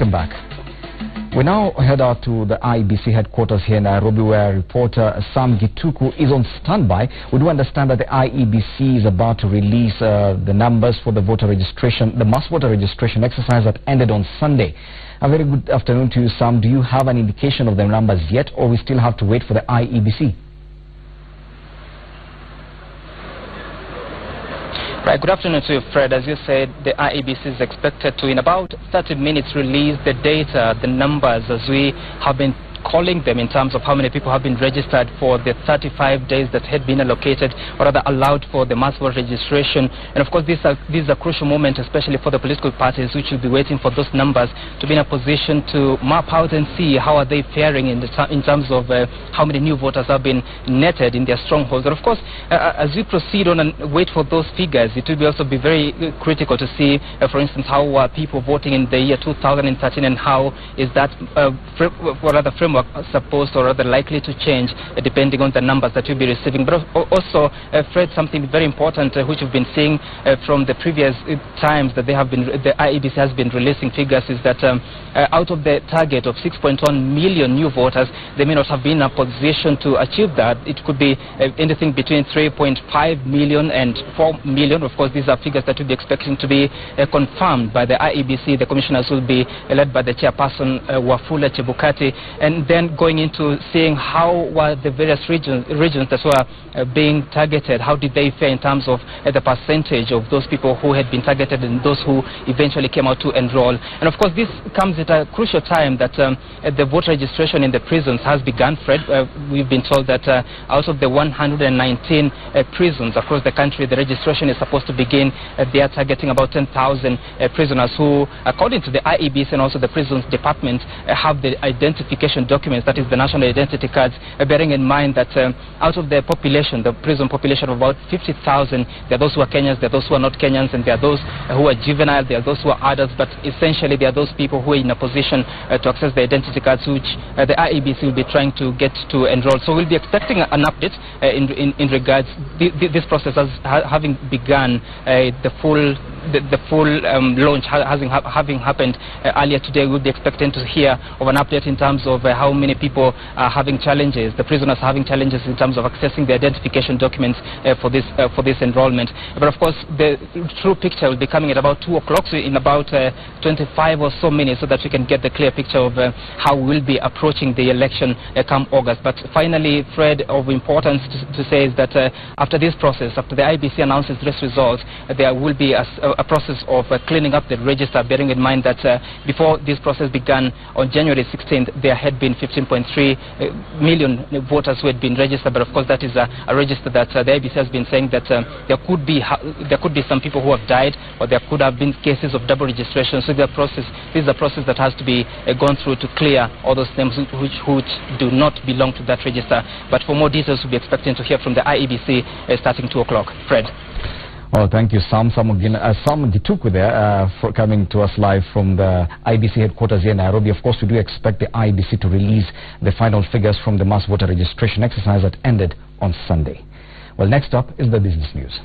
Welcome back. We now head out to the IEBC headquarters here in Nairobi, where reporter Sam Gituku is on standby. We do understand that the IEBC is about to release the numbers for the voter registration, the mass voter registration exercise that ended on Sunday. A very good afternoon to you, Sam. Do you have an indication of the numbers yet, or we still have to wait for the IEBC? Right, good afternoon to you, Fred. As you said, the IEBC is expected to, in about 30 minutes, release the data, the numbers, as we have been calling them, in terms of how many people have been registered for the 35 days that had been allocated, or rather allowed, for the mass voter registration. And of course, this is a crucial moment, especially for the political parties, which will be waiting for those numbers to be in a position to map out and see how are they faring in terms of how many new voters have been netted in their strongholds. And of course, as we proceed on and wait for those figures, it will also be very critical to see, for instance, how are people voting in the year 2013, and how is that framework supposed, or rather likely, to change depending on the numbers that you'll be receiving. But also, Fred, something very important which we've been seeing from the previous times that the IEBC has been releasing figures, is that out of the target of 6.1 million new voters, they may not have been in a position to achieve that. It could be anything between 3.5 million and 4 million. Of course, these are figures that we'll be expecting to be confirmed by the IEBC. The commissioners will be led by the chairperson, Wafula Chebukati, and then going into seeing how were the various regions that were being targeted, how did they fare in terms of the percentage of those people who had been targeted and those who eventually came out to enroll. And of course, this comes at a crucial time that the voter registration in the prisons has begun, Fred. We've been told that out of the 119 prisons across the country, the registration is supposed to begin. They are targeting about 10,000 prisoners who, according to the IEBC and also the prisons department, have the identification documents, that is the national identity cards, bearing in mind that out of the population, the prison population of about 50,000, there are those who are Kenyans, there are those who are not Kenyans, and there are those who are juvenile, there are those who are adults, but essentially there are those people who are in a position to access the identity cards, which the IEBC will be trying to get to enroll. So we'll be expecting an update in regards this process having begun. The full launch having happened earlier today. We'll be expecting to hear of an update in terms of how many people are having challenges, the prisoners are having challenges in terms of accessing the identification documents for this enrollment. But of course, the true picture will be coming at about 2 o'clock, so in about 25 or so minutes, so that we can get the clear picture of how we'll be approaching the election come August. But finally, Fred, of importance to say is that after this process, after the IEBC announces this results, there will be a process of cleaning up the register, bearing in mind that before this process began on January 16th, there had been 15.3 million voters who had been registered. But of course, that is a register that the IEBC has been saying that there could be some people who have died, or there could have been cases of double registration. So this is a process that has to be gone through to clear all those names which do not belong to that register. But for more details, we'll be expecting to hear from the IEBC starting 2 o'clock. Fred. Well, thank you, Sam Gituku there for coming to us live from the IEBC headquarters here in Nairobi. Of course, we do expect the IEBC to release the final figures from the mass voter registration exercise that ended on Sunday. Well, next up is the business news.